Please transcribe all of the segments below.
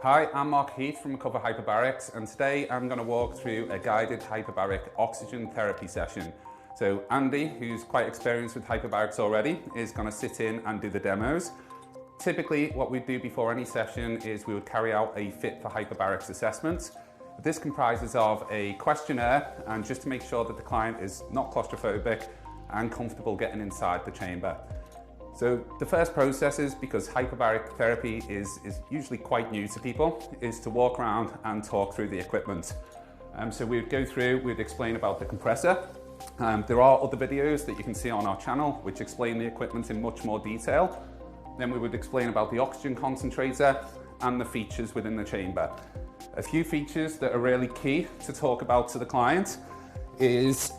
Hi, I'm Mark Heath from Recover Hyperbarics, and today I'm going to walk through a guided hyperbaric oxygen therapy session. So Andy, who's quite experienced with hyperbarics already, is going to sit in and do the demos. Typically, what we do before any session is we would carry out a fit for hyperbarics assessment. This comprises of a questionnaire, and just to make sure that the client is not claustrophobic and comfortable getting inside the chamber. So the first process is, because hyperbaric therapy is usually quite new to people, is to walk around and talk through the equipment. So we'd go through, we'd explain about the compressor. There are other videos that you can see on our channel which explain the equipment in much more detail. Then we would explain about the oxygen concentrator and the features within the chamber. A few features that are really key to talk about to the client is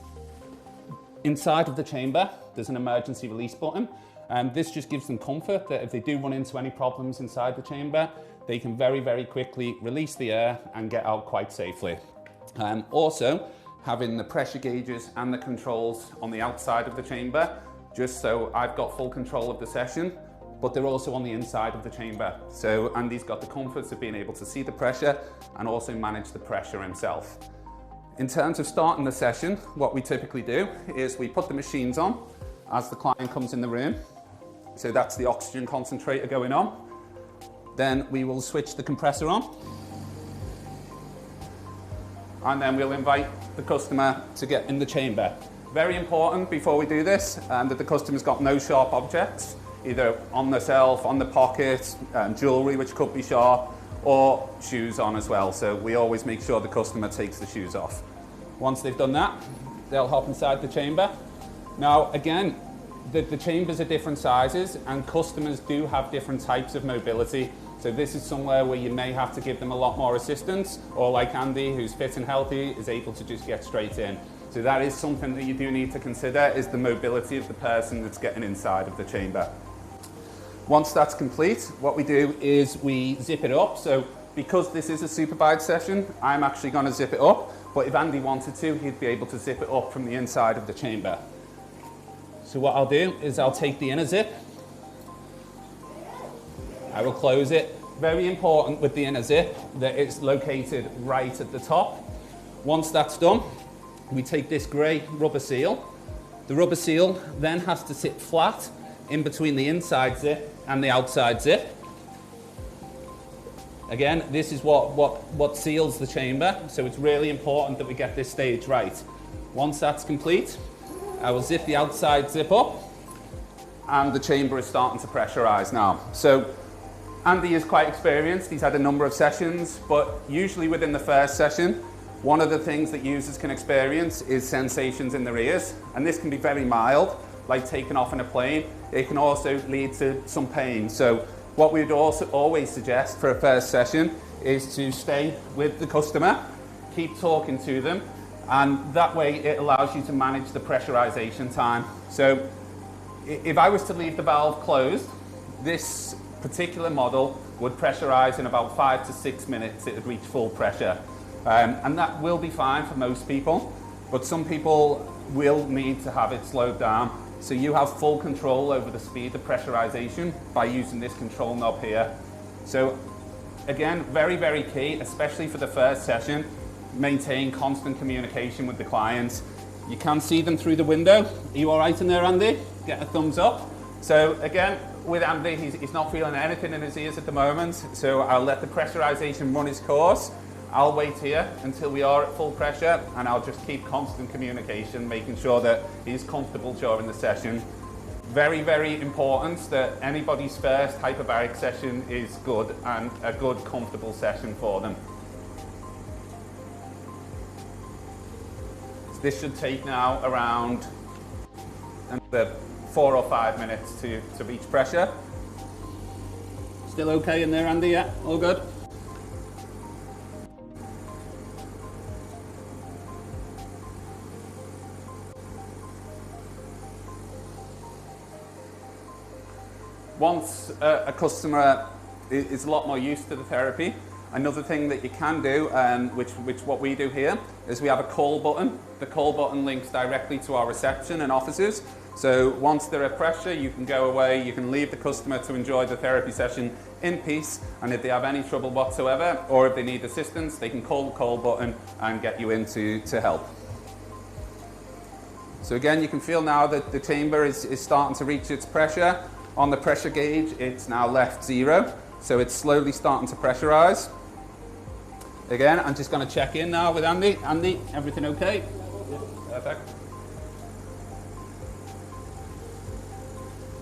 inside of the chamber, there's an emergency release button. And this just gives them comfort that if they do run into any problems inside the chamber, they can very, very quickly release the air and get out quite safely. Also, having the pressure gauges and the controls on the outside of the chamber, just so I've got full control of the session, but they're also on the inside of the chamber. So Andy's got the comforts of being able to see the pressure and also manage the pressure himself. In terms of starting the session, what we typically do is we put the machines on as the client comes in the room. So that's the oxygen concentrator going on. Then we will switch the compressor on. And then we'll invite the customer to get in the chamber. Very important before we do this, that the customer's got no sharp objects, either on themselves, on the pocket, jewellery which could be sharp, or shoes on as well. So we always make sure the customer takes the shoes off. Once they've done that, they'll hop inside the chamber. Now again, the chambers are different sizes and customers do have different types of mobility. So this is somewhere where you may have to give them a lot more assistance, or like Andy, who's fit and healthy, is able to just get straight in. So that is something that you do need to consider, is the mobility of the person that's getting inside of the chamber. Once that's complete, what we do is we zip it up. So because this is a supervised session, I'm actually going to zip it up, but if Andy wanted to, he'd be able to zip it up from the inside of the chamber. So what I'll do is I'll take the inner zip, I will close it. Very important with the inner zip that it's located right at the top. Once that's done, we take this grey rubber seal. The rubber seal then has to sit flat in between the inside zip and the outside zip. Again, this is what seals the chamber, so it's really important that we get this stage right. Once that's complete, I will zip the outside zip up, and the chamber is starting to pressurize now. So Andy is quite experienced, he's had a number of sessions, but usually within the first session, one of the things that users can experience is sensations in their ears, and this can be very mild, like taking off in a plane. It can also lead to some pain. So what we'd also always suggest for a first session is to stay with the customer, keep talking to them, and that way it allows you to manage the pressurization time. So if I was to leave the valve closed, this particular model would pressurize in about 5 to 6 minutes. It would reach full pressure. And that will be fine for most people, but some people will need to have it slowed down. So you have full control over the speed of pressurization by using this control knob here. So again, very, very key, especially for the first session. Maintain constant communication with the clients. You can see them through the window. Are you all right in there, Andy? Get a thumbs up. So again, with Andy, he's not feeling anything in his ears at the moment, so I'll let the pressurization run its course. I'll wait here until we are at full pressure, and I'll just keep constant communication, making sure that he's comfortable during the session. Very, very important that anybody's first hyperbaric session is good, and a good, comfortable session for them. This should take now around 4 or 5 minutes to reach pressure. Still okay in there, Andy? Yeah, all good? Once a customer is a lot more used to the therapy, another thing that you can do, which what we do here, is we have a call button. The call button links directly to our reception and offices. So once they're at pressure, you can go away, you can leave the customer to enjoy the therapy session in peace, and if they have any trouble whatsoever, or if they need assistance, they can call the call button and get you in to help. So again, you can feel now that the chamber is starting to reach its pressure. On the pressure gauge, it's now left 0, so it's slowly starting to pressurize. Again, I'm just going to check in now with Andy. Andy, everything okay? Perfect.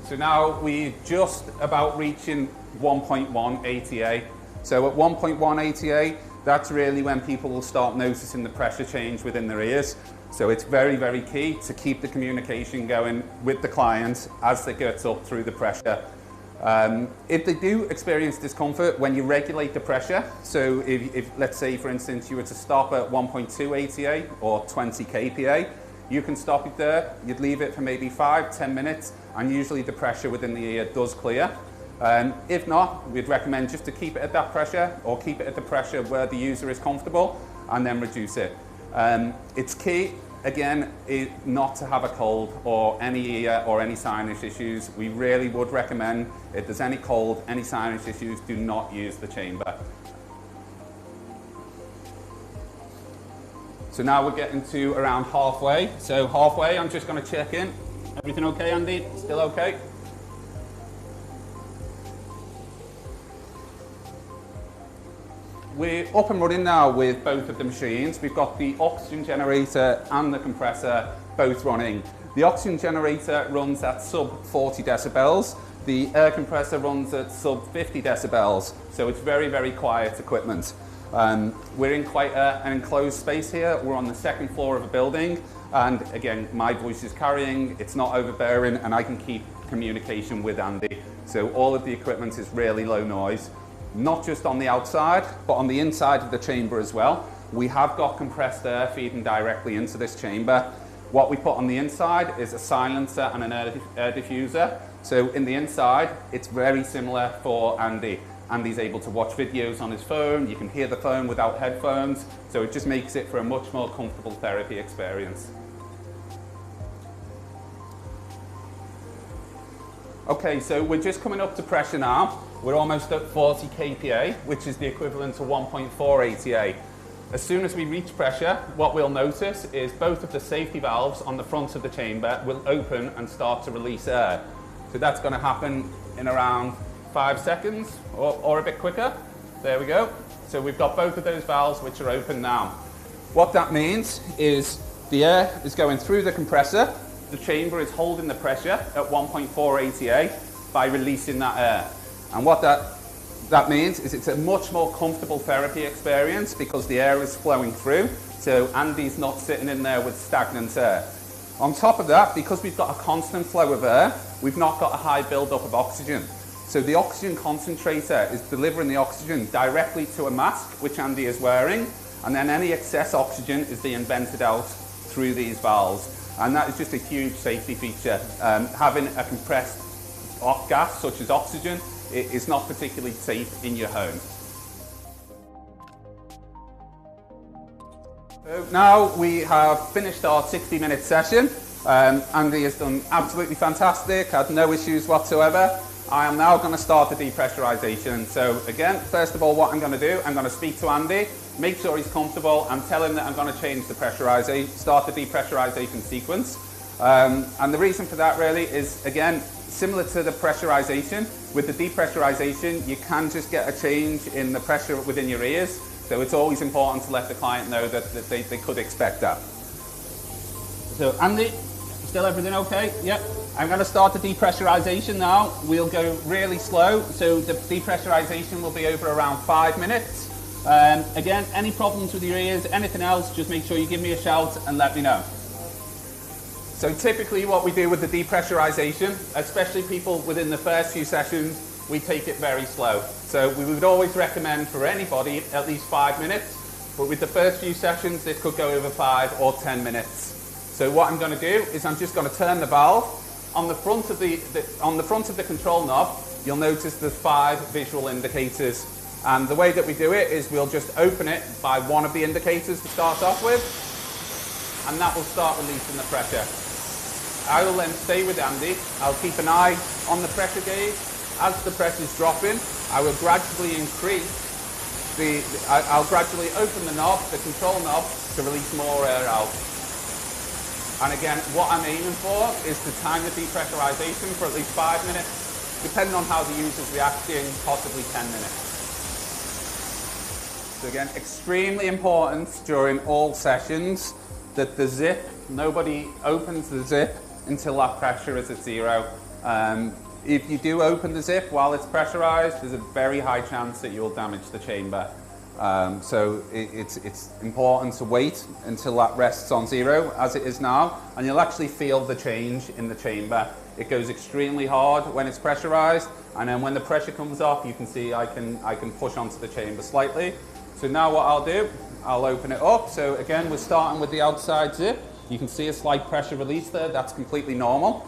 So now we're just about reaching 1.1 ATA. So at 1.1 ATA, that's really when people will start noticing the pressure change within their ears. So it's very, very key to keep the communication going with the client as they get up through the pressure. If they do experience discomfort when you regulate the pressure, so if let's say for instance you were to stop at 1.2 ATA or 20 kPa, you can stop it there, you'd leave it for maybe 5-10 minutes, and usually the pressure within the ear does clear. If not, we'd recommend just to keep it at that pressure, or keep it at the pressure where the user is comfortable, and then reduce it. It's key, again, not to have a cold or any ear or any sinus issues. We really would recommend, if there's any cold, any sinus issues, do not use the chamber. So now we're getting to around halfway. So halfway, I'm just going to check in. Everything okay, Andy? Still okay? We're up and running now with both of the machines. We've got the oxygen generator and the compressor both running. The oxygen generator runs at sub 40 decibels. The air compressor runs at sub 50 decibels. So it's very, very quiet equipment. We're in quite an enclosed space here. We're on the second floor of a building. And again, my voice is carrying, it's not overbearing, and I can keep communication with Andy. So all of the equipment is really low noise. Not just on the outside, but on the inside of the chamber as well. We have got compressed air feeding directly into this chamber. What we put on the inside is a silencer and an air diffuser. So in the inside, it's very similar for Andy. Andy's able to watch videos on his phone. You can hear the phone without headphones. So it just makes it for a much more comfortable therapy experience. Okay, so we're just coming up to pressure now. We're almost at 40 kPa, which is the equivalent to 1.4 ATA. As soon as we reach pressure, what we'll notice is both of the safety valves on the front of the chamber will open and start to release air. So that's going to happen in around 5 seconds or a bit quicker. There we go. So we've got both of those valves which are open now. What that means is the air is going through the compressor. The chamber is holding the pressure at 1.4 ATA by releasing that air. And what that means is it's a much more comfortable therapy experience because the air is flowing through. So Andy's not sitting in there with stagnant air. On top of that, because we've got a constant flow of air, we've not got a high buildup of oxygen. So the oxygen concentrator is delivering the oxygen directly to a mask, which Andy is wearing, and then any excess oxygen is being vented out through these valves. And that is just a huge safety feature. Having a compressed gas, such as oxygen, it is not particularly safe in your home. So now we have finished our 60-minute session. Andy has done absolutely fantastic, had no issues whatsoever. I am now going to start the depressurization. So again, first of all, what I'm going to do, I'm going to speak to Andy, make sure he's comfortable, and tell him that I'm going to change the pressurization, start the depressurization sequence. And the reason for that really is, again, similar to the pressurization. With the depressurization, you can just get a change in the pressure within your ears. So it's always important to let the client know that they could expect that. So Andy, still everything okay? Yep. I'm going to start the depressurization now. We'll go really slow. So the depressurization will be over around 5 minutes. Again, any problems with your ears, anything else, just make sure you give me a shout and let me know. So typically what we do with the depressurization, especially people within the first few sessions, we take it very slow. So we would always recommend for anybody at least 5 minutes, but with the first few sessions, this could go over 5 or 10 minutes. So what I'm going to do is I'm just going to turn the valve. On the front of the control knob, you'll notice there's 5 visual indicators. And the way that we do it is we'll just open it by one of the indicators to start off with, and that will start releasing the pressure. I will then stay with Andy. I'll keep an eye on the pressure gauge. As the pressure's dropping, I will gradually increase I'll gradually open the knob, the control knob, to release more air out. And again, what I'm aiming for is to time the depressurization for at least 5 minutes, depending on how the user's reacting, possibly 10 minutes. So again, extremely important during all sessions that the zip, nobody opens the zip until that pressure is at 0. If you do open the zip while it's pressurized, there's a very high chance that you'll damage the chamber. So it's important to wait until that rests on 0, as it is now, and you'll actually feel the change in the chamber. It goes extremely hard when it's pressurized, and then when the pressure comes off, you can see I can push onto the chamber slightly. So now what I'll do, I'll open it up. So again, we're starting with the outside zip. You can see a slight pressure release there. That's completely normal.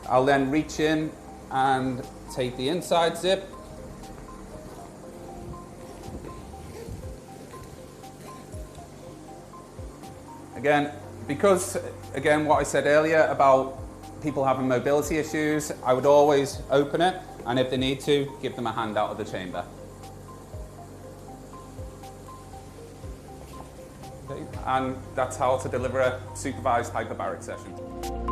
I'll then reach in and take the inside zip. Again, because, again, what I said earlier about people having mobility issues, I would always open it, and if they need to, give them a hand out of the chamber. Okay. And that's how to deliver a supervised hyperbaric session.